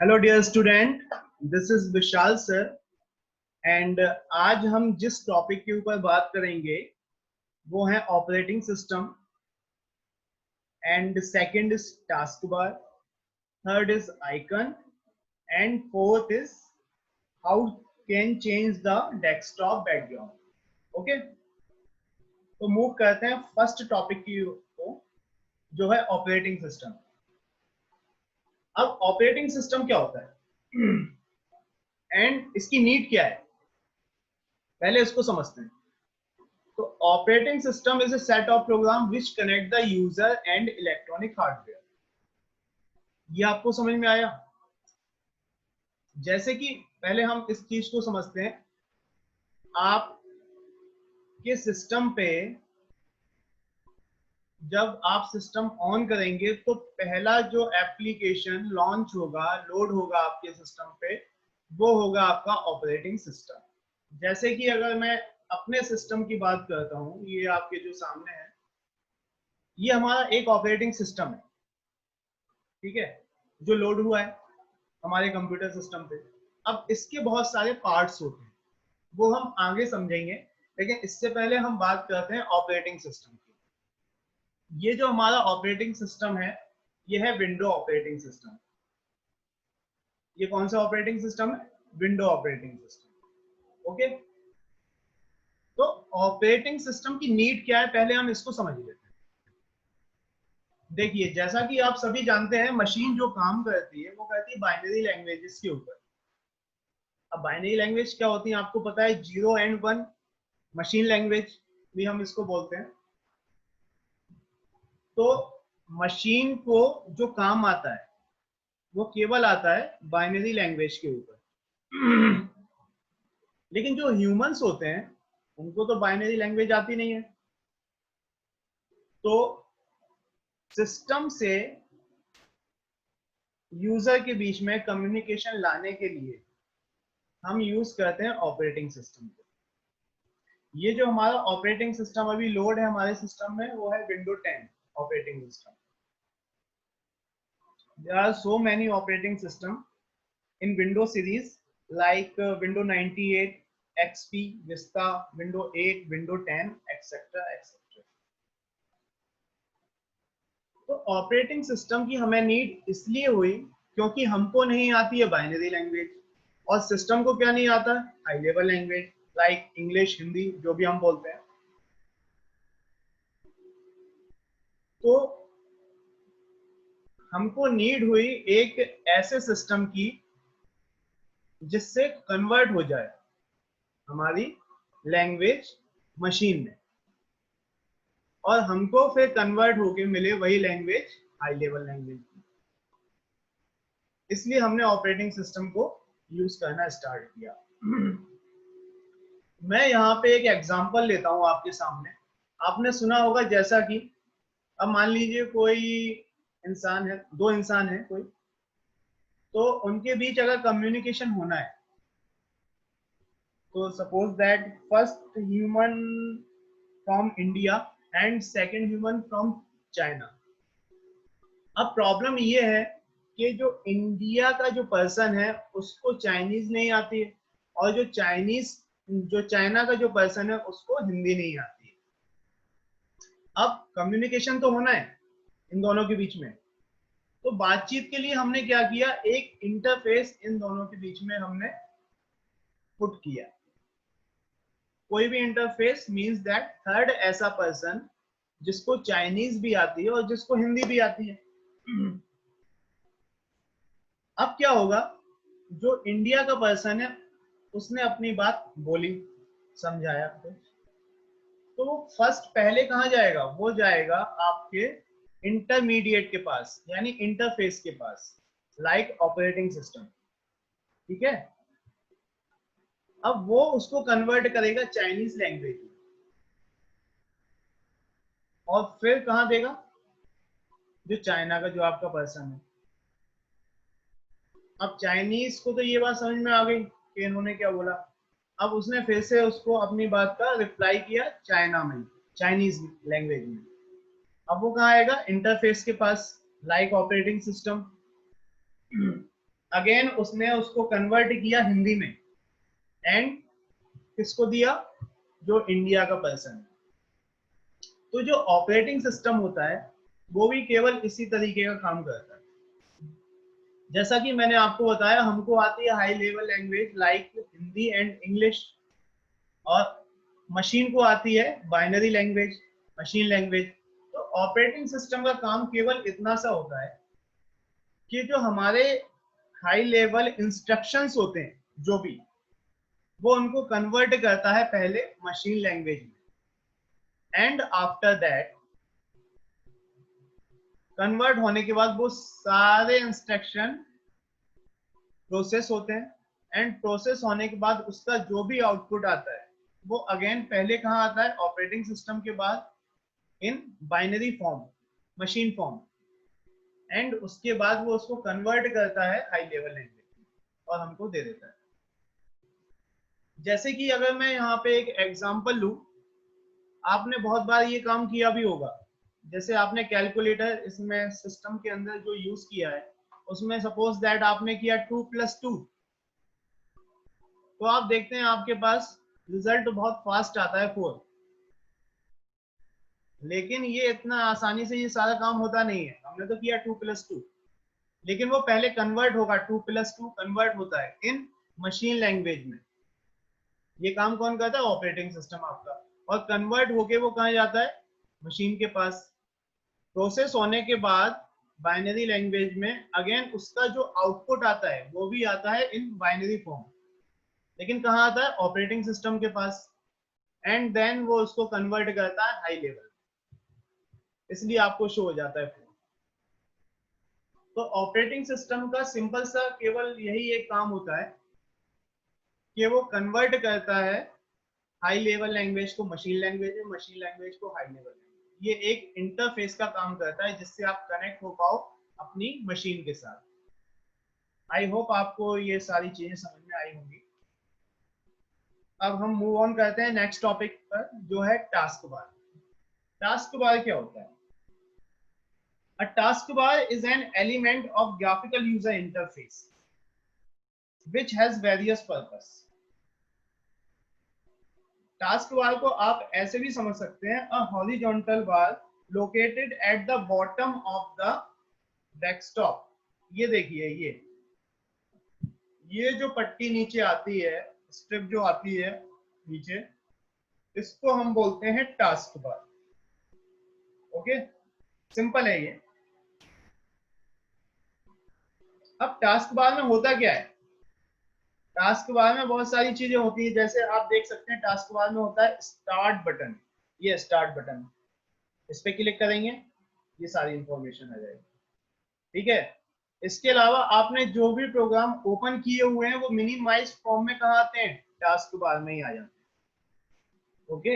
Hello dear student, this is Vishal sir and आज हम जिस टॉपिक के ऊपर बात करेंगे वो है operating system and second is task bar, third is icon and fourth is how can change the desktop background. Okay, तो मूव करते हैं फर्स्ट टॉपिक की को, जो है ऑपरेटिंग सिस्टम। अब ऑपरेटिंग सिस्टम क्या होता है एंड इसकी नीड क्या है, पहले इसको समझते हैं। तो operating system is a set of program which connect the user and electronic hardware। ये आपको समझ में आया? जैसे कि पहले हम इस चीज को समझते हैं। आप के सिस्टम पे जब आप सिस्टम ऑन करेंगे तो पहला जो एप्लीकेशन लॉन्च होगा, लोड होगा आपके सिस्टम पे, वो होगा आपका ऑपरेटिंग सिस्टम। जैसे कि अगर मैं अपने सिस्टम की बात करता हूं, ये आपके जो सामने है, ये हमारा एक ऑपरेटिंग सिस्टम है, ठीक है, जो लोड हुआ है हमारे कंप्यूटर सिस्टम पे। अब इसके बहुत सारे पार्ट्स होते हैं, वो हम आगे समझेंगे, लेकिन इससे पहले हम बात करते हैं ऑपरेटिंग सिस्टम की। ये जो हमारा ऑपरेटिंग सिस्टम है, ये है विंडो ऑपरेटिंग सिस्टम। ये कौन सा ऑपरेटिंग सिस्टम है? Window operating system. ओके, तो ऑपरेटिंग सिस्टम की नीड क्या है, पहले हम इसको समझ लेते हैं। देखिए, जैसा कि आप सभी जानते हैं, मशीन जो काम करती है वो करती है बाइनरी लैंग्वेजेस के ऊपर। अब बाइनरी लैंग्वेज क्या होती है आपको पता है, 0 एंड 1। मशीन लैंग्वेज भी हम इसको बोलते हैं। तो मशीन को जो काम आता है वो केवल आता है बाइनरी लैंग्वेज के ऊपर। लेकिन जो ह्यूमंस होते हैं उनको तो बाइनरी लैंग्वेज आती नहीं है। तो सिस्टम से यूजर के बीच में कम्युनिकेशन लाने के लिए हम यूज करते हैं ऑपरेटिंग सिस्टम को। ये जो हमारा ऑपरेटिंग सिस्टम अभी लोड है हमारे सिस्टम में, वो है window 10 operating system. There are so many operating system in Windows series like Windows 98, XP, Vista, Windows 8, Windows 10, etc. etc. तो ऑपरेटिंग सिस्टम की हमें नीड इसलिए हुई क्योंकि हमको नहीं आती है बाइनरी लैंग्वेज, और सिस्टम को क्या नहीं आता है, high level language like English, Hindi, जो भी हम बोलते हैं। तो हमको नीड हुई एक ऐसे सिस्टम की जिससे कन्वर्ट हो जाए हमारी लैंग्वेज मशीन में, और हमको फिर कन्वर्ट होके मिले वही लैंग्वेज हाई लेवल लैंग्वेज। इसलिए हमने ऑपरेटिंग सिस्टम को यूज करना स्टार्ट किया। मैं यहाँ पे एक एग्जांपल लेता हूँ आपके सामने। आपने सुना होगा, जैसा कि अब मान लीजिए कोई इंसान है, दो इंसान है कोई, तो उनके बीच अगर कम्युनिकेशन होना है, तो suppose that first human from India and second human from China. अब प्रॉब्लम ये है कि जो इंडिया का जो पर्सन है उसको चाइनीज नहीं आती है, और जो चाइना का जो पर्सन है उसको हिंदी नहीं आती है। अब कम्युनिकेशन तो होना है इन दोनों के बीच में, तो बातचीत के लिए हमने क्या किया, एक इंटरफेस इन दोनों के बीच में हमने पुट किया। कोई भी इंटरफेस मींस दैट थर्ड ऐसा पर्सन जिसको चाइनीज भी आती है और जिसको हिंदी भी आती है। अब क्या होगा, जो इंडिया का पर्सन है उसने अपनी बात बोली, समझाया, तो वो फर्स्ट पहले कहाँ जाएगा, वो जाएगा आपके इंटरमीडिएट के पास, यानी इंटरफेस के पास, लाइक ऑपरेटिंग सिस्टम। ठीक है, अब वो उसको कन्वर्ट करेगा चाइनीज लैंग्वेज में, और फिर कहाँ देगा, जो चाइना का जो आपका पर्सन है। अब चाइनीज को तो ये बात समझ में आ गई कि इन्होंने क्या बोला। अब उसने फिर से उसको अपनी बात का रिप्लाई किया चाइना में, चाइनीज लैंग्वेज में। अब वो कहाँ आएगा, इंटरफेस के पास, लाइक ऑपरेटिंग सिस्टम। अगेन उसने उसको कन्वर्ट किया हिंदी में, एंड किसको दिया, जो इंडिया का पर्सन है। तो जो ऑपरेटिंग सिस्टम होता है वो भी केवल इसी तरीके का काम करता है। जैसा कि मैंने आपको बताया, हमको आती है high level language like Hindi and English, और मशीन को आती है बाइनरी लैंग्वेज, मशीन लैंग्वेज। तो ऑपरेटिंग सिस्टम का काम केवल इतना सा होता है कि जो हमारे हाई लेवल इंस्ट्रक्शंस होते हैं जो भी, वो उनको कन्वर्ट करता है पहले मशीन लैंग्वेज में, एंड आफ्टर दैट कन्वर्ट होने के बाद वो सारे इंस्ट्रक्शन प्रोसेस होते हैं, एंड प्रोसेस होने के बाद उसका जो भी आउटपुट आता है वो अगेन पहले कहाँ आता है, ऑपरेटिंग सिस्टम के बाद in binary form, machine form, and उसके बाद वो उसको कन्वर्ट करता है हाई लेवल लैंग्वेज और हमको दे देता है। जैसे कि अगर मैं यहाँ पे एक एग्जांपल लूं, आपने बहुत बार ये काम किया भी होगा, जैसे आपने कैलकुलेटर इसमें सिस्टम के अंदर जो यूज किया है, उसमें सपोज दैट आपने किया 2 + 2, तो आप देखते हैं आपके पास रिजल्ट बहुत फास्ट आता है 4। लेकिन ये इतना आसानी से ये सारा काम होता नहीं है। हमने तो किया 2 + 2, लेकिन वो पहले कन्वर्ट होगा, 2 + 2 कन्वर्ट होता है इन मशीन लैंग्वेज में। ये काम कौन करता है, ऑपरेटिंग सिस्टम आपका। और कन्वर्ट होके वो कहाँ जाता है, मशीन के पास। प्रोसेस होने के बाद बाइनरी लैंग्वेज में अगेन उसका जो आउटपुट आता है वो भी आता है इन बाइनरी फॉर्म, लेकिन कहाँ आता है, ऑपरेटिंग सिस्टम के पास, एंड देन वो उसको कन्वर्ट करता है हाई लेवल, इसलिए आपको शो हो जाता है 4। तो ऑपरेटिंग सिस्टम का सिंपल सा केवल यही एक काम होता है कि वो कन्वर्ट करता है हाई लेवल लैंग्वेज को मशीन लैंग्वेज में, मशीन लैंग्वेज को हाई लेवल लैंग्वेज। ये एक इंटरफेस का काम करता है जिससे आप कनेक्ट हो पाओ अपनी मशीन के साथ। आई होप आपको ये सारी चीजें समझ में आई होंगी। अब हम मूव ऑन करते हैं नेक्स्ट टॉपिक पर, जो है टास्क बार। टास्क बार क्या होता है? A taskbar is an element of graphical user interface which has various purpose. Task bar को आप ऐसे भी समझ सकते हैं, a horizontal bar located at the bottom of the desktop। ये देखिए, ये जो पट्टी नीचे आती है, स्ट्रिप जो आती है नीचे, इसको हम बोलते हैं टास्क बार। ओके, सिंपल है ये। अब टास्क बार में होता क्या है? टास्क बार में बहुत सारी चीजें होती है, जैसे आप देख सकते हैं टास्क बार में होता है स्टार्ट बटन। ये स्टार्ट बटन, इस पे क्लिक करेंगे ये सारी इंफॉर्मेशन आ जाएगी, ठीक है। इसके अलावा आपने जो भी प्रोग्राम ओपन किए हुए हैं वो मिनिमाइज फॉर्म में कहाँ आते हैं, टास्क बार में ही आ जाते हैं। ओके,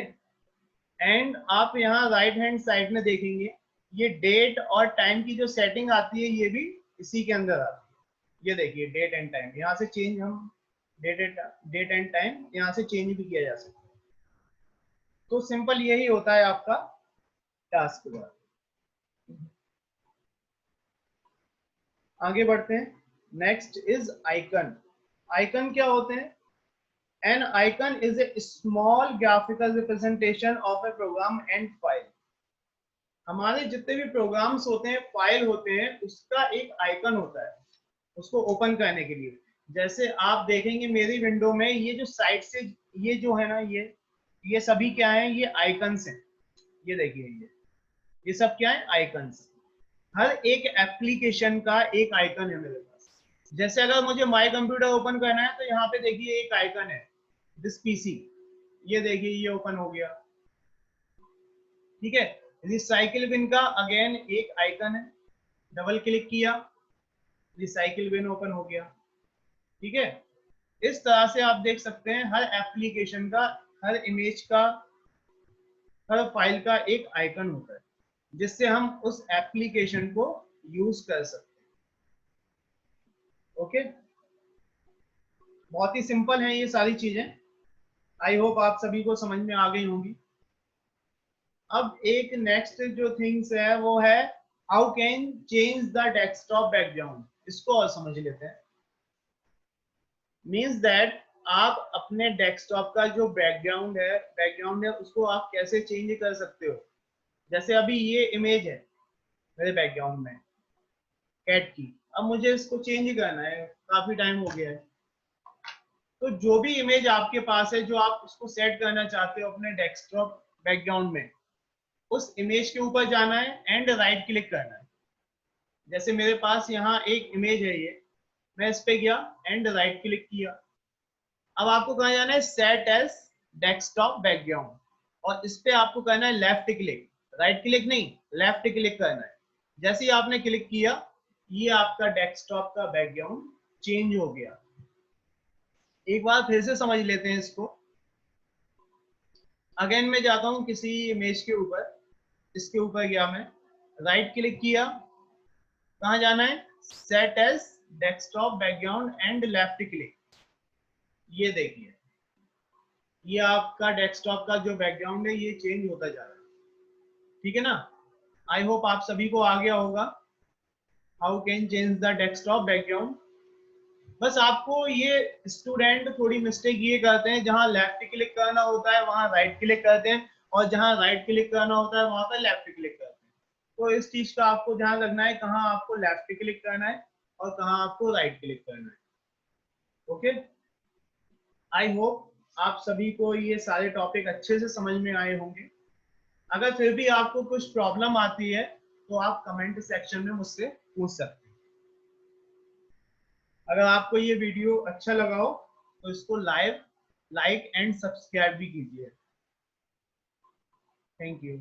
एंड आप यहाँ राइट हैंड साइड में देखेंगे ये डेट और टाइम की जो सेटिंग आती है ये भी इसी के अंदर आती है। ये देखिए डेट एंड टाइम, यहाँ से चेंज हम डेट एंड टाइम यहाँ से चेंज भी किया जा सकता है। तो सिंपल यही होता है आपका टास्क बार। आगे बढ़ते हैं। Next is icon. आइकन क्या होते हैं? An icon is a small graphical representation of a program and file. हमारे जितने भी प्रोग्राम्स होते हैं, फाइल होते हैं, उसका एक आइकन होता है उसको ओपन करने के लिए। जैसे आप देखेंगे मेरी विंडो में ये जो साइड से ये जो है ना, ये सभी क्या है, ये आइकन्स हैं। ये देखिए ये सब क्या है, आइकन्स। हर एक एप्लीकेशन का एक आइकन है मेरे पास। जैसे अगर मुझे माई कंप्यूटर ओपन करना है तो यहाँ पे देखिए एक आइकन है, दिस पीसी। ये देखिए ये ओपन हो गया, ठीक है। रिसाइकिल बिन का अगेन एक आइकन है, डबल क्लिक किया, रिसाइकिल बिन ओपन हो गया, ठीक है। इस तरह से आप देख सकते हैं हर एप्लीकेशन का, हर इमेज का, हर फाइल का एक आइकन होता है जिससे हम उस एप्लीकेशन को यूज कर सकते हैं। ओके, बहुत ही सिंपल है ये सारी चीजें। आई होप आप सभी को समझ में आ गई होंगी। अब एक नेक्स्ट जो थिंग्स है वो है how can change the desktop background. इसको और समझ लेते हैं। मीन्स दैट आप अपने डेस्कटॉप का जो बैकग्राउंड है उसको आप कैसे चेंज कर सकते हो। जैसे अभी ये इमेज है मेरे बैकग्राउंड में कैट की, अब मुझे इसको चेंज करना है, काफी टाइम हो गया है। तो जो भी इमेज आपके पास है जो आप उसको सेट करना चाहते हो अपने डेस्कटॉप बैकग्राउंड में, उस इमेज के ऊपर जाना है एंड राइट क्लिक करना है। जैसे मेरे पास यहाँ एक इमेज है, ये मैं इस पे गया एंड राइट क्लिक किया। अब आपको कहा जाना है सेट एज डेस्कटॉप बैकग्राउंड, और इस पे आपको करना है लेफ्ट क्लिक, राइट क्लिक नहीं, लेफ्ट क्लिक करना है। जैसे ही आपने क्लिक किया, ये आपका डेस्कटॉप का बैकग्राउंड चेंज हो गया। एक बार फिर से समझ लेते हैं इसको। अगेन मैं जाता हूं किसी इमेज के ऊपर, इसके ऊपर गया मैं, राइट क्लिक किया, कहाँ जाना है, set as desktop background and left click. ये देखिए, ये आपका डेस्कटॉप का जो बैकग्राउंड है ये चेंज होता जा रहा है। ठीक है ना। आई होप आप सभी को आ गया होगा how can change the desktop background. बस आपको ये स्टूडेंट थोड़ी मिस्टेक ये करते हैं, जहां लेफ्ट क्लिक करना होता है वहां राइट क्लिक करते हैं, और जहां राइट क्लिक करना होता है वहां पर लेफ्ट क्लिक करते हैं। तो इस चीज का आपको ध्यान रखना है, कहाँ आपको लेफ्ट क्लिक करना है और कहाँ आपको राइट क्लिक करना है। ओके, आई होप आप सभी को ये सारे टॉपिक अच्छे से समझ में आए होंगे। अगर फिर भी आपको कुछ प्रॉब्लम आती है तो आप कमेंट सेक्शन में मुझसे पूछ सकते हैं। अगर आपको ये वीडियो अच्छा लगा हो तो इसको लाइक एंड सब्सक्राइब भी कीजिए। Thank you.